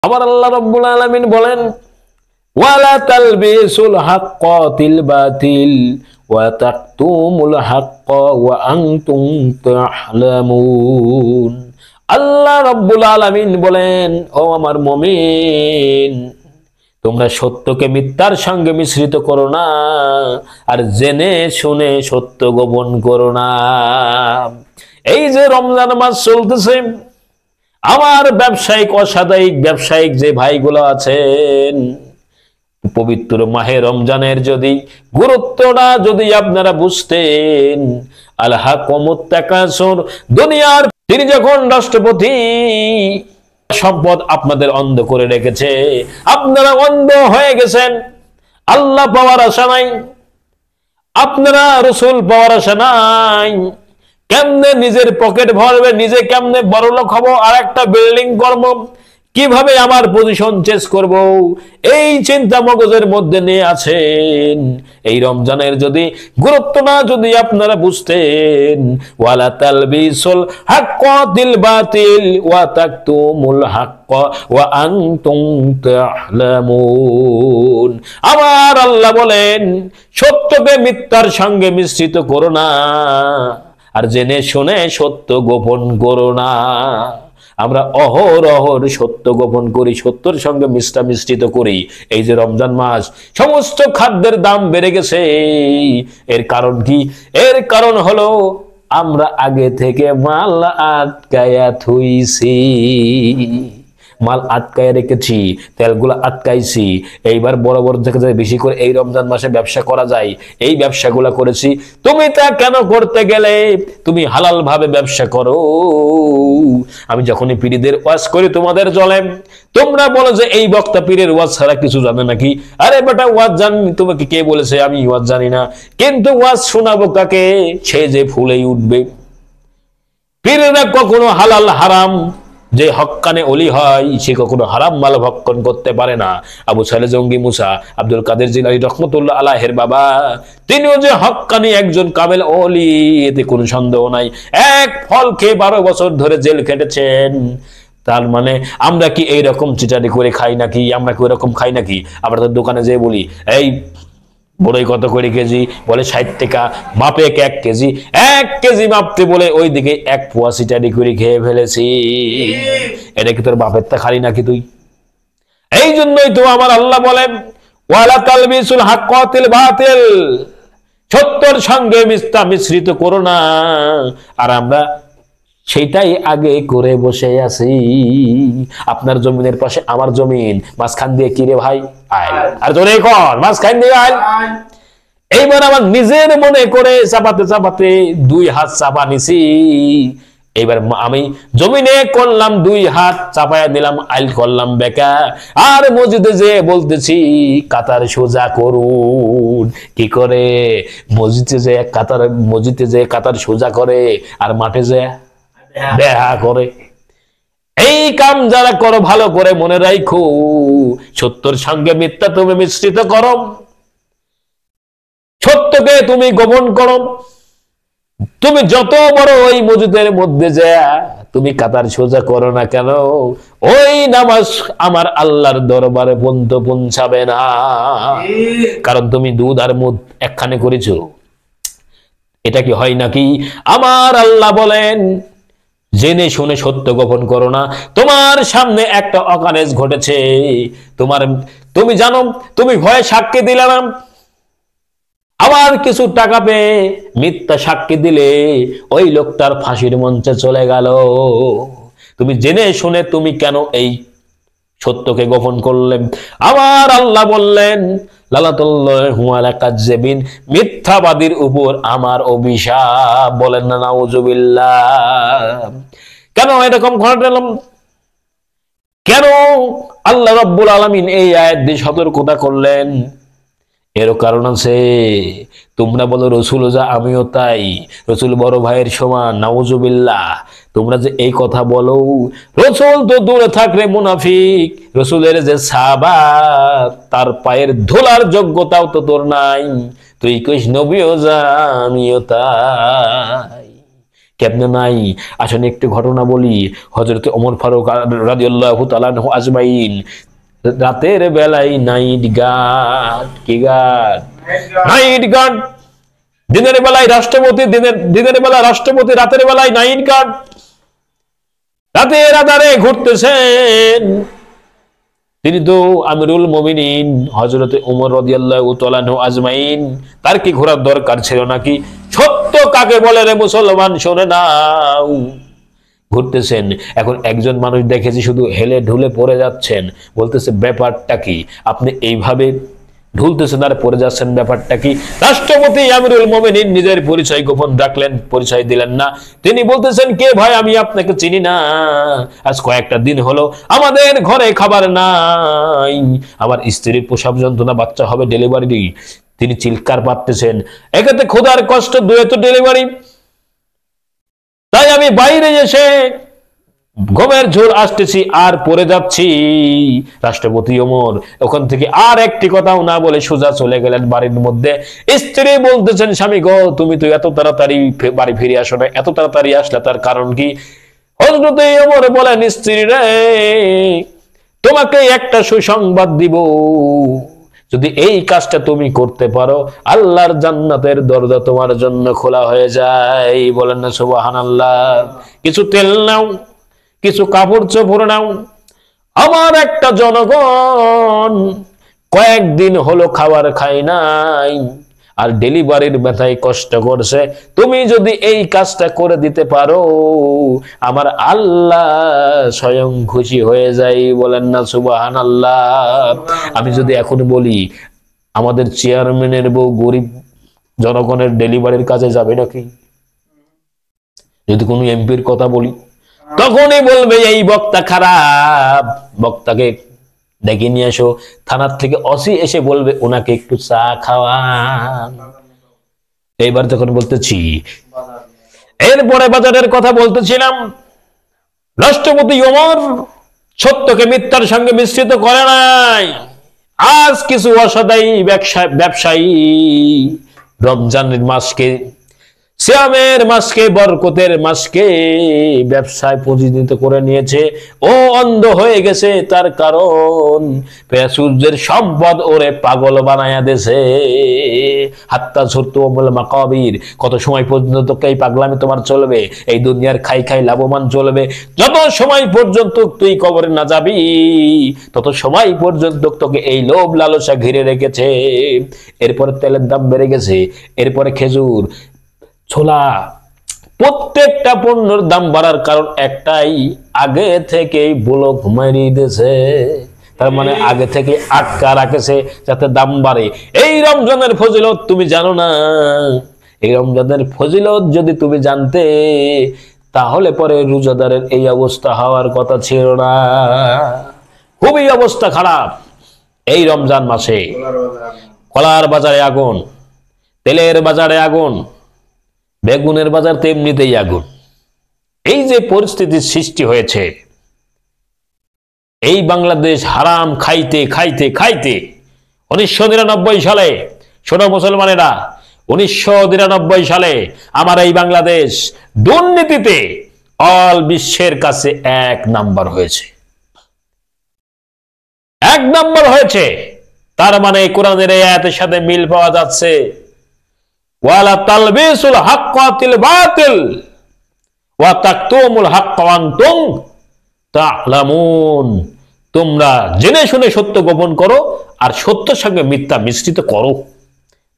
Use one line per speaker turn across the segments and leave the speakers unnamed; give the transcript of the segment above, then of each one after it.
আবার আল্লাহ রাব্বুল আলামিন বলেন ওয়ালা তালবিসুল হাক্কা বিল বাতিল ওয়া তাকতুমুল হাক্কা ওয়া আনতুম তা'লামুন। আল্লাহ রাব্বুল আলামিন বলেন, ও আমার মুমিন, তোমরা সত্যকে মিথ্যার সঙ্গে মিশ্রিত করো না, আর জেনে শুনে সত্য গোপন করো না। এই যে রমজান মাস চলতেছে, আমার ব্যবসায়িক অসাদায়িক ব্যবসায়িক যে ভাইগুলো আছেন, পবিত্র মাহে রমজানের যদি গুরুত্বটা যদি আপনারা বুঝতেন, আলহাকুমুত তাকাসুর, দুনিয়ার তিনি যখন রাষ্ট্রপতি, সম্পদ আপনাদের অন্ধ করে রেখেছে, আপনারা অন্ধ হয়ে গেছেন, আল্লাহ পাওয়ার আশা নাই, আপনারা রসুল পাওয়ার আশা নাই, কেমনে নিজের পকেট ভরবে, নিজে কেমনে বড়লোক হব, আর একটা বিল্ডিং করব, কিভাবে আমার পজিশন চেঞ্জ করব, এই চিন্তা মগজের মধ্যে নিয়ে আছেন। এই রমজানের যদি গুরুত্বটা যদি আপনারা বুঝতেন, ওয়ালা তালবিসুল হাক্কা বিল বাতিল ওয়া তাকতুমুল হাক্কা ওয়া আনতুম তা'লামুন। আমার আল্লাহ বলেন, সত্যকে মিথ্যার সঙ্গে মিশ্রিত করো না, আর জেনে শুনে সত্য গোপন করো না। আমরা অহরহ সত্য গোপন করি, সত্যের সঙ্গে মিশ্রিত করি। এই যে রমজান মাস, সমস্ত খাদ্যের দাম বেড়ে গেছে, এর কারণ কি? এর কারণ হলো আমরা আগে থেকে মাল আটকায়া থুইছি, মাল আটকায় রেখেছি, তেলগুলো আটকাইছি। এইবার বড় বড় থেকে বেশি করে এই রমজান মাসে ব্যবসা করা যায়, এই ব্যবসাগুলো করেছি। তুমি তা কেন করতে গেলে? তুমি হালাল ভাবে ব্যবসা করো। আমি যখনই পীরদের ওয়াজ করি তোমাদের জলে, তোমরা বলো যে এই বক্তা পীরের ওয়াজ ছাড়া কিছু জানে নাকি? আরে বেটা, ওয়াজ জানি, তোমাকে কে বলেছে আমি ওয়াজ জানি না? কিন্তু ওয়াজ শোনাবো কাকে? সে যে ফুলেই উঠবে। পীরেরা কখনো হালাল হারাম, যে হক্কানে ওলি হয়, সে কখনো হারাম মাল ভক্ষণ করতে পারে না। আবু সালে জঙ্গি মুসা আব্দুল কাদের জিলানী রহমতুল্লাহ আলাইহির বাবা, তিনিও যে হক্কানি একজন কামেল ওলি, এতে কোনো সন্দেহ নাই। এক ফল খেয়ে 12 বছর ধরে জেল খেটেছেন। তার মানে আমরা কি এইরকম চিটারি করে খাই নাকি? আমরা কি ওরকম খাই নাকি? আমরা তো দোকানে যেয়ে বলি, এই বড়ই কত করে কেজি? বলে 60 টাকা। মাপে 1 কেজি, 1 কেজি মাপতে বলে ওইদিকে 1 পোয়া সিটারি করে খেয়ে ফেলেছি। এটা কি তোর বাপের তা খালি নাকি তুই? এই জন্যই তো আমার আল্লাহ বলেন, ওয়ালা তালবিসুল হাক্কা বিল বাতিল, সত্যের সঙ্গে মিথ্যা মিশ্রিত করো না। আর আমরা সেটাই আগে করে বসে আছি। আপনার জমিনের পাশে আমার জমিন, মাঝখান দিয়ে কি রে ভাই? আয়। আর জোরে কর, মাঝখান দিয়ে আয়। এইবার আমার নিজের মনে করে চাপাতে চাপাতে 2 হাত চাপা নিছি। এইবার আমি জমিনে করলাম 2 হাত চাপায়া দিলাম, আইল করলাম বেকা। আর মসজিদে যে বলতেছি কাতার সোজা করুন। কি করে? মসজিদে যে কাতার সোজা করে, আর মাঠে যে দেখা করে। এই কাম যারা করো ভালো করে মনে রাখো, সত্যের সঙ্গে মিথ্যা তুমি মিশ্রিত করো, সত্যকে তুমি গোপন করো। তুমি যত বড় ওই মসজিদের মধ্যে যা তুমি কাতার সোজা করো না কেন, ওই নামাজ আমার আল্লাহর দরবারে পৌঁছাবে না। কারণ তুমি দুধ আর মুদ একখানে করেছো। এটা কি হয় নাকি? আমার আল্লাহ বলেন, জেনে শুনে সত্য গোপন করো না। তোমার সামনে একটা অকারেজ ঘটেছে, তুমি জানো, তুমি ভয়ে সাক্ষী দিলে না, আবার কিছু টাকা পেয়ে মিথ্যা সাক্ষী দিলে ওই লোকটার ফাঁসির মঞ্চে চলে গেল। তুমি জেনে শুনে তুমি কেন এই সত্যকে গোপন করলে? আমার আল্লাহ বললেন, লানাতুল্লাহি আলা কাযযাবিন, মিথ্যাবাদীর উপর আমার অভিশাপ। বলেন না নাউযুবিল্লাহ। কেন এরকম ঘটলাম? কেন আল্লাহ রাব্বুল আলামিন এই আয়াত দিয়ে সতর্কতা করলেন? এরও কারণ আছে। তোমরা বলো রসুল যা আমিও তাই, রসুল বড় ভাইয়ের সমান, নাউযুবিল্লাহ। তোমরা যে এই কথা বলো, রসুল তো দূরে থাকলে মুনাফিক, রসুলের যে সাহাবা তার পায়ের ধুলার যোগ্যতাও তো তোর নাই। তুই কইস নবীও যা আমিও তাই। কেমনে নাই? আসলে একটু ঘটনা বলি। হযরত ওমর ফারুক রাদিয়াল্লাহু তাআলা আনহু আজমাইন রাতের বেলায় নাইট গার্ড, কি গার্ড? Night guard. দিনের বেলায় রাষ্ট্রপতি, দিনের বেলা রাষ্ট্রপতি, রাতের বেলায় নাইট গার্ড। রাতের আধারে ঘুরতেছেন। তিনি তো আমিরুল মুমিনিন হযরত ওমর রাদিয়াল্লাহু তাআলা আনহু আজমাইন। তার কি ঘোরার দরকার ছিল নাকি? সত্য কাকে বলে রে মুসলমান, শুনে নাও। ঘুরতেছেন। এখন একজন মানুষ দেখেছি শুধু হেলে ঢুলে পড়ে যাচ্ছেন, বলতেছে ব্যাপারটা কি? আপনি এইভাবে ঢুলতেছেন আর পড়ে যাচ্ছেন, ব্যাপারটা কি? রাষ্ট্রপতি আমিরুল মুমিনিন নিজের পরিচয় গোপন রাখলেন, পরিচয় দিলেন না। তিনি বলতেছেন, কে ভাই, আমি আপনাকে চিনি না। আজ কয়েকটা দিন হলো আমাদের ঘরে খাবার নাই, আমার স্ত্রীর প্রসব যন্ত্রণা, বাচ্চা হবে, ডেলিভারি। তিনি চিৎকার পাচ্ছেন, একেতে ক্ষুধার কষ্ট, দুয়ে তো ডেলিভারি। তাই আমি বাইরে এসে ঘুমের ঝোল আসতেছি আর পড়ে যাচ্ছি। রাষ্ট্রপতি ওমর ওখান থেকে আর একটি কথাও না বলে সোজা চলে গেলেন বাড়ির মধ্যে। স্ত্রী বলতেছেন, স্বামী গো, তুমি তো এত তাড়াতাড়ি বাড়ি ফিরে আসো না, এত তাড়াতাড়ি আসলে তার কারণ কি? হযরত ওমর বলেন, স্ত্রী রে, তোমাকে একটা সুসংবাদ দিব। যদি এই কাজটা তুমি করতে পারো, আল্লাহর জান্নাতের দরজা তোমার জন্য খোলা হয়ে যায়। বলেন না সুবহানাল্লাহ। কিছু তেল নাও, কিছু কাপড় চোপড় নাও। আমার একটা জনগণ কয়েকদিন হলো খাবার খাই নাই আর ডেলিভারির ব্যথায় কষ্ট করছে। তুমি যদি এই কাজটা করে দিতে পারো, আমার আল্লাহ স্বয়ং খুশি হয়ে যায়। বলেন না সুবহানাল্লাহ। আমি যদি এখন বলি আমাদের চেয়ারম্যানের বউ গরিব জনগণের ডেলিভারির কাজে যাবে নাকি? যদি কোনো এমপির কথা বলি, তখনই বলবে এই বক্তা খারাপ, বক্তাকে ডেকে নিয়ে এসো। থানার থেকে ওসি এসে বলবে ওনাকে একটু চা খাওয়ান। এইবার যখন বলতেছি, এরপরে বাজারের কথা বলতেছিলাম, রাষ্ট্রপতি ওমর সত্যকে মিথ্যার সঙ্গে মিশ্রিত করে নাই। আজ কিছু অসদাই ব্যবসায়ী রমজানের মাসকে, সিয়ামের মাসকে, বরকতের মাসকে ব্যবসায় পরিণত করে নিয়েছে। ও অন্ধ হয়ে গেছে, তার কারণ সূর্যের সম্পদ ওরে পাগল বানায়া দেছে। হাত্তা ঝুরতুমুল মাকাবির, কত সময় পর্যন্ত এই পাগলামি তোমার চলবে? এই দুনিয়ার খাই খাই লাভবান চলবে। যত সময় পর্যন্ত তুই কবরে না যাবি, তত সময় পর্যন্ত তোকে এই লোভ লালসা ঘিরে রেখেছে। এরপরে তেলের দাম বেড়ে গেছে, এরপরে খেজুর, ছোলা, প্রত্যেকটা পণ্যের দাম বাড়ার কারণ একটাই, আগে থেকেই ব্লক মারিয়ে দিয়েছে। তার মানে আগে থেকে আটকা রাখেছে যাতে দাম বাড়ে। এই রমজানের ফজিলত তুমি জানো না। এই রমজানের ফজিলত যদি তুমি জানতে, তাহলে পরে রোজাদারের এই অবস্থা হওয়ার কথা ছিল না। খুবই অবস্থা খারাপ এই রমজান মাসে। কলার বাজারে আগুন, তেলের বাজারে আগুন, বেগুনের বাজার তেমনিতেই আগুন। এই যে পরিস্থিতির সৃষ্টি হয়েছে, এই বাংলাদেশ হারাম খাইতে খাইতে খাইতে 1999 সালে, শোনো মুসলমানেরা, 1999 সালে আমার এই বাংলাদেশ দুর্নীতিতে অল বিশ্বের কাছে 1 নাম্বার হয়েছে। 1 নাম্বার হয়েছে। তার মানে কোরআনের এই আয়াতের সাথে মিল পাওয়া যাচ্ছে। ওয়ালা তালবিসুল হাক্কা বিল বাতিল ওয়া তাকতুমুল হাক্কা ওয়া আনতুম তা'লামুন। তোমরা জেনে শুনে সত্য গোপন করো আর সত্যের সঙ্গে মিথ্যা মিশ্রিত করো।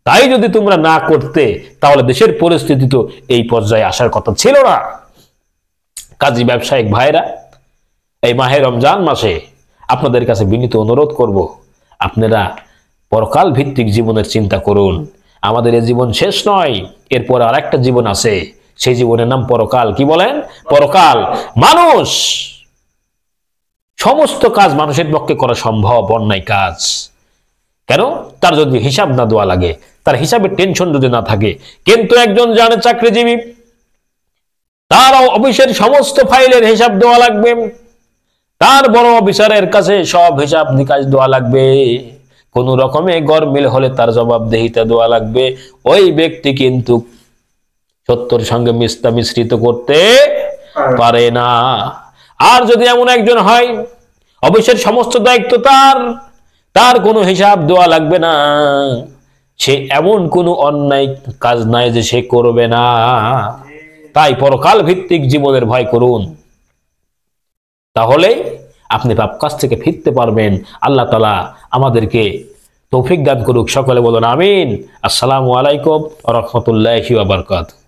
তাই যদি তোমরা না করতে, তাহলে দেশের পরিস্থিতি তো এই পর্যায়ে আসার কথা ছিল না। কাজী ব্যবসায়িক ভাইরা, এই মাহে রমজান মাসে আপনাদের কাছে বিনীত অনুরোধ করব, আপনারা পরকাল ভিত্তিক জীবনের চিন্তা করুন। আমাদের এই জীবন শেষ নয়, এরপর আরেকটা জীবন আছে, সেই জীবনের নাম পরকাল। কি বলেন? পরকাল। মানুষ, সমস্ত কাজ মানুষের পক্ষে করা সম্ভব, অন্যায় কাজ কেন? তার যদি হিসাব না দেওয়া লাগে, তার হিসাবের টেনশন যদি না থাকে। কিন্তু একজন জানে চাকরিজীবী, তার অফিসের সমস্ত ফাইলের হিসাব দেওয়া লাগবে, তার বড় অফিসারের কাছে সব হিসাব নিকাশ দেওয়া লাগবে, কোন রকমে গরমিল হলে তার জবাবদিহিতা দেওয়া লাগবে। ওই ব্যক্তি কিন্তু সত্যর সঙ্গে মিথ্যা মিশ্রিত করতে পারে না। আর যদি এমন একজন হয় অবশ্যই সমস্ত দায়িত্ব তার কোনো হিসাব দেওয়া লাগবে না, সে এমন কোনো অন্যায় কাজ নাই যে সে করবে না। তাই পরকাল ভিত্তিক জীবনের ভয় করুন, তাহলে আপনি পাপ কাজ থেকে ফিরতে পারবেন। আল্লাহ তাআলা আমাদেরকে তৌফিক দান করুক। সকলে বলুন আমিন। আসসালামু আলাইকুম ওয়া রাহমাতুল্লাহি ওয়া বারাকাতুহু।